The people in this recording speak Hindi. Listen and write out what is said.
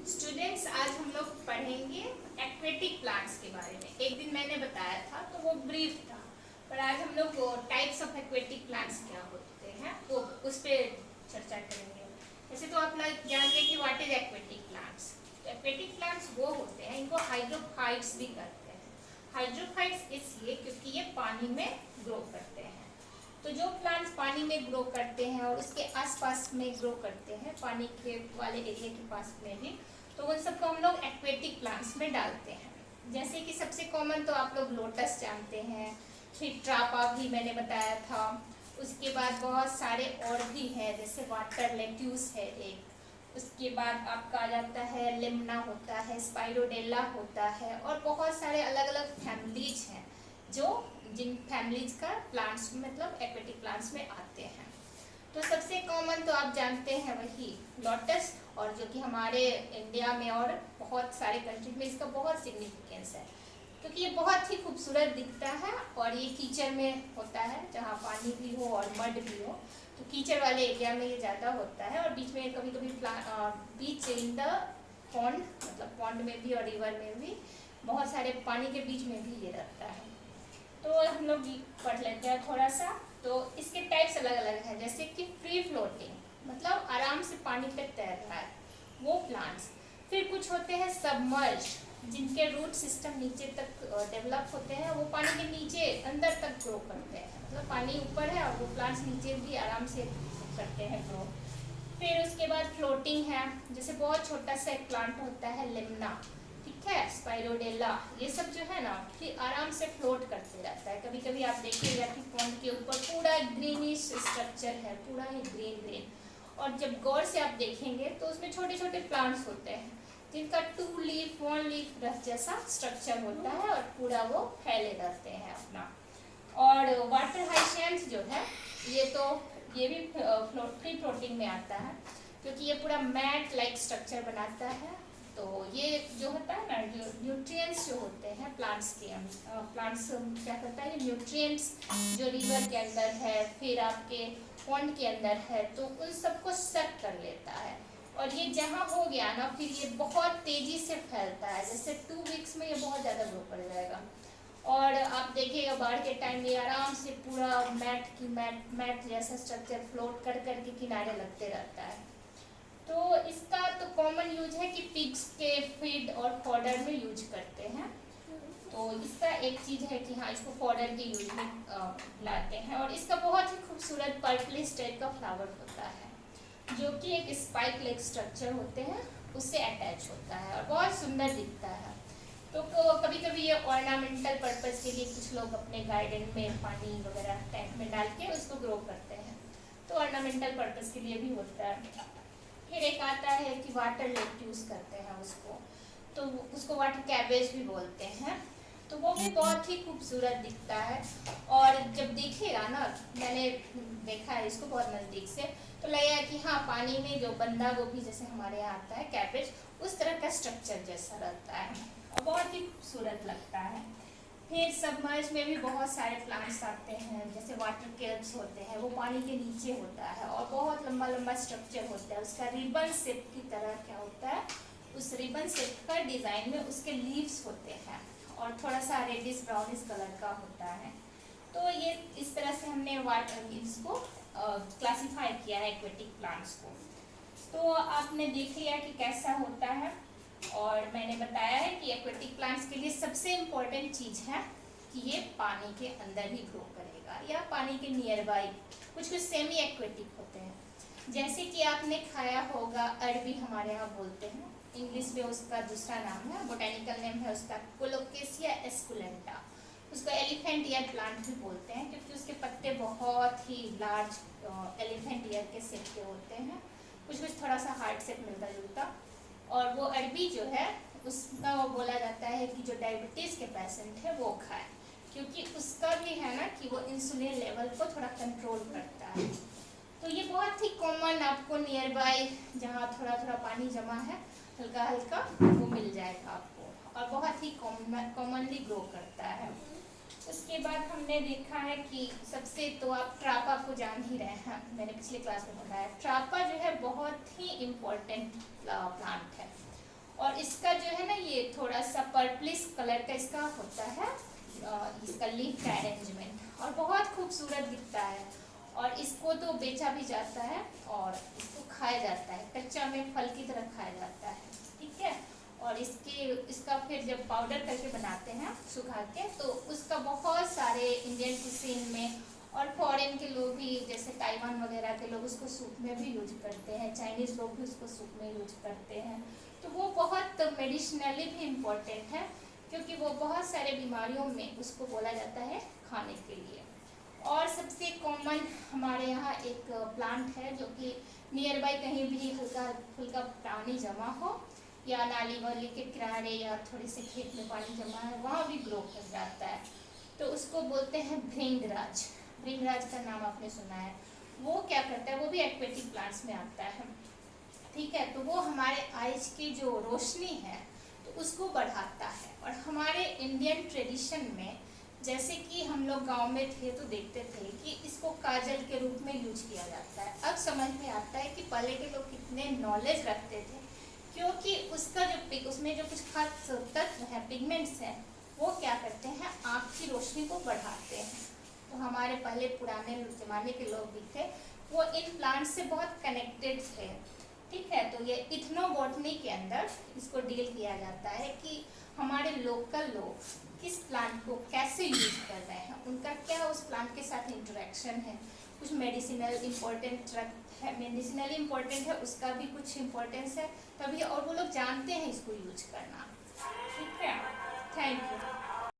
स्टूडेंट्स, आज हम लोग पढ़ेंगे एक्वेटिक प्लांट्स के बारे में। एक दिन मैंने बताया था तो वो ब्रीफ था, पर आज हम लोग टाइप्स ऑफ एक्वेटिक प्लांट्स क्या होते हैं वो उस पर चर्चा करेंगे। वैसे तो आप लोग जान गए कि व्हाट इज एक्वेटिक प्लांट्स। तो एक्वेटिक प्लांट्स वो होते हैं, इनको हाइड्रोफाइट्स भी करते हैं। हाइड्रोफाइट्स इसलिए क्योंकि ये पानी में ग्रो करते हैं। तो जो प्लांट्स पानी में ग्रो करते हैं और उसके आसपास में ग्रो करते हैं, पानी के वाले एरिया के पास में भी, तो उन सबको हम लोग एक्वेटिक प्लांट्स में डालते हैं। जैसे कि सबसे कॉमन तो आप लोग लोटस जानते हैं, फिर ट्रापा भी मैंने बताया था। उसके बाद बहुत सारे और भी हैं, जैसे वाटर लेट्यूस है एक। उसके बाद आपका आ जाता है लिम्ना होता है, स्पाइरोडेला होता है, और बहुत सारे अलग अलग फैमिलीज हैं जो जिन फैमिलीज का प्लांट्स मतलब एक्वेटिक प्लांट्स में आते हैं। तो सबसे कॉमन तो आप जानते हैं वही लोटस, और जो कि हमारे इंडिया में और बहुत सारे कंट्री में इसका बहुत सिग्निफिकेंस है, क्योंकि ये बहुत ही खूबसूरत दिखता है और ये कीचड़ में होता है, जहाँ पानी भी हो और मड भी हो। तो कीचड़ वाले एरिया में ये ज़्यादा होता है, और बीच में कभी कभी बीच इन द पॉन्ड, मतलब पॉन्ड में भी और रिवर में भी, बहुत सारे पानी के बीच में भी ये रहता है। तो हम लोग पढ़ लेते हैं थोड़ा सा। तो इसके टाइप्स अलग अलग हैं, जैसे कि फ्री फ्लोटिंग, मतलब आराम से पानी पे तैर रहा है, वो प्लांट्स। फिर कुछ होते हैं सबमर्ज, जिनके रूट सिस्टम नीचे तक डेवलप होते हैं, वो पानी के नीचे अंदर तक ग्रो करते हैं, मतलब पानी ऊपर है और वो प्लांट्स नीचे भी आराम से करते हैं ग्रो। फिर उसके बाद फ्लोटिंग है, जैसे बहुत छोटा सा एक प्लांट होता है लिम्ना, ठीक है, स्पाइरोडेला, ये सब जो है ना फिर आराम से फ्लोट करते रहता है। कभी कभी आप देखिएगा कि पॉन्ड के ऊपर पूरा ग्रीनिश स्ट्रक्चर है, पूरा ही ग्रीन ग्रीन, और जब गौर से आप देखेंगे तो उसमें छोटे छोटे प्लांट्स होते हैं जिनका 2 लीफ 1 लीफ जैसा स्ट्रक्चर होता है और पूरा वो फैले रहते हैं अपना। और वाटर हाइसिएंथ जो है ये भी फ्री फ्लोटिंग में आता है, क्योंकि ये पूरा मैट लाइक स्ट्रक्चर बनाता है। तो ये जो होता है ना, जो न्यूट्रिएंट्स जो होते हैं प्लांट्स के, प्लांट्स क्या करता है, न्यूट्रिएंट्स जो रिवर के अंदर है, फिर आपके पॉन्ड के अंदर है, तो उन सबको सक कर लेता है। और ये जहाँ हो गया ना, फिर ये बहुत तेजी से फैलता है, जैसे 2 वीक्स में ये बहुत ज़्यादा ग्रो कर जाएगा। और आप देखिएगा बाढ़ के टाइम में आराम से पूरा मैट जैसा स्ट्रक्चर फ्लोट कर करके किनारे लगते रहता है। तो इसका तो कॉमन यूज है कि पिग्स के फीड और फॉडर में यूज करते हैं। तो इसका एक चीज है कि हाँ, इसको फॉडर के यूज में लाते हैं। और इसका बहुत ही खूबसूरत पर्पलिश टाइप का फ्लावर होता है, जो कि एक स्पाइक लाइक स्ट्रक्चर होते हैं उससे अटैच होता है और बहुत सुंदर दिखता है। तो कभी कभी ये ऑर्नामेंटल पर्पस के लिए कुछ लोग अपने गार्डन में पानी वगैरह टैंक में डाल के उसको ग्रो करते हैं, तो ऑर्नामेंटल पर्पस के लिए भी होता है। फिर एक आता है कि वाटर लेट्यूस करते हैं उसको, तो उसको वाटर कैबेज भी बोलते हैं। तो वो भी बहुत ही खूबसूरत दिखता है, और जब देखिएगा ना, मैंने देखा है इसको बहुत नज़दीक से, तो लगेगा कि हाँ, पानी में जो बंदा गोभी जैसे हमारे यहाँ आता है कैबेज, उस तरह का स्ट्रक्चर जैसा रहता है और बहुत ही खूबसूरत लगता है। फिर सबमर्ज में भी बहुत सारे प्लांट्स आते हैं, जैसे वाटर केल्प्स होते हैं, वो पानी के नीचे होता है और बहुत लंबा लंबा स्ट्रक्चर होता है, उसका रिबन शेप की तरह क्या होता है, उस रिबन शेप का डिज़ाइन में उसके लीव्स होते हैं और थोड़ा सा रेडिश ब्राउनिश कलर का होता है। तो ये इस तरह से हमने वाटर इसको क्लासीफाई किया है एक्वेटिक प्लांट्स को। तो आपने देख लिया कि कैसा होता है, और मैंने बताया है कि एक्वेटिक प्लांट्स के लिए सबसे इम्पोर्टेंट चीज़ है कि ये पानी के अंदर ही ग्रो करेगा या पानी के नियर बाई। कुछ कुछ सेमी एक्वेटिक होते हैं, जैसे कि आपने खाया होगा अरबी, हमारे यहाँ बोलते हैं, इंग्लिश में उसका दूसरा नाम है, बोटेनिकल नेम है उसका कोलोकेशिया एस्कुलेंटा। उसको एलिफेंट ईयर प्लांट भी बोलते हैं, क्योंकि उसके पत्ते बहुत ही लार्ज एलिफेंट ईयर के शेप के होते हैं, कुछ कुछ थोड़ा सा हार्ट शेप मिलता जुलता। और वो अरबी जो है उसका वो बोला जाता है कि जो डायबिटीज़ के पेशेंट है वो खाए, क्योंकि उसका भी है ना कि वो इंसुलिन लेवल को थोड़ा कंट्रोल करता है। तो ये बहुत ही कॉमन आपको नियर बाय, जहाँ थोड़ा थोड़ा पानी जमा है हल्का हल्का, वो मिल जाएगा आपको, और बहुत ही कॉमनली ग्रो करता है। उसके बाद हमने देखा है कि सबसे, तो आप ट्रापा को जान ही रहे हैं, मैंने पिछले क्लास में बताया, ट्रापा जो है बहुत ही इम्पोर्टेंट प्लांट है। और इसका जो है ना ये थोड़ा सा पर्पलिश कलर का इसका होता है इसका लीफ का अरेंजमेंट, और बहुत खूबसूरत दिखता है। और इसको तो बेचा भी जाता है और इसको खाया जाता है, कच्चा में फल की तरह खाया जाता है, ठीक है। और इसका फिर जब पाउडर करके बनाते हैं सुखा के, तो उसका बहुत सारे इंडियन कुजीन में और फॉरेन के लोग भी, जैसे ताइवान वगैरह के लोग उसको सूप में भी यूज करते हैं, चाइनीज़ लोग भी उसको सूप में यूज करते हैं। तो वो बहुत मेडिसिनली भी इम्पोर्टेंट है, क्योंकि वो बहुत सारे बीमारियों में उसको बोला जाता है खाने के लिए। और सबसे कॉमन हमारे यहाँ एक प्लांट है जो कि नियर बाई कहीं भी हल्का फुल्का पानी जमा हो, या नाली वाली के किनारे या थोड़ी से खेत में पानी जमा है, वहाँ भी ग्रो कर जाता है। तो उसको बोलते हैं भृंगराज। भृंगराज का नाम आपने सुना है। वो क्या करता है, वो भी एक्वेटिक प्लांट्स में आता है, ठीक है। तो वो हमारे आइज की जो रोशनी है तो उसको बढ़ाता है। और हमारे इंडियन ट्रेडिशन में, जैसे कि हम लोग गांव में थे तो देखते थे कि इसको काजल के रूप में यूज किया जाता है। अब समझ में आता है कि पहले के लोग कितने नॉलेज रखते थे, क्योंकि उसका जो उसमें जो कुछ खास तत्व है, पिगमेंट्स हैं, वो क्या करते हैं, आँख की रोशनी को बढ़ाते हैं। तो हमारे पहले पुराने ज़माने के लोग भी थे, वो इन प्लांट्स से बहुत कनेक्टेड थे, ठीक है। तो ये इथनोबॉटनी के अंदर इसको डील किया जाता है कि हमारे लोकल लोग किस प्लांट को कैसे यूज कर रहे हैं, उनका क्या उस प्लांट के साथ इंटरेक्शन है, कुछ मेडिसिनल इम्पोर्टेंट है, मेडिसिनली इम्पोर्टेंट है, उसका भी कुछ इम्पोर्टेंस है तभी, और वो लोग जानते हैं इसको यूज करना, ठीक है। Thank you.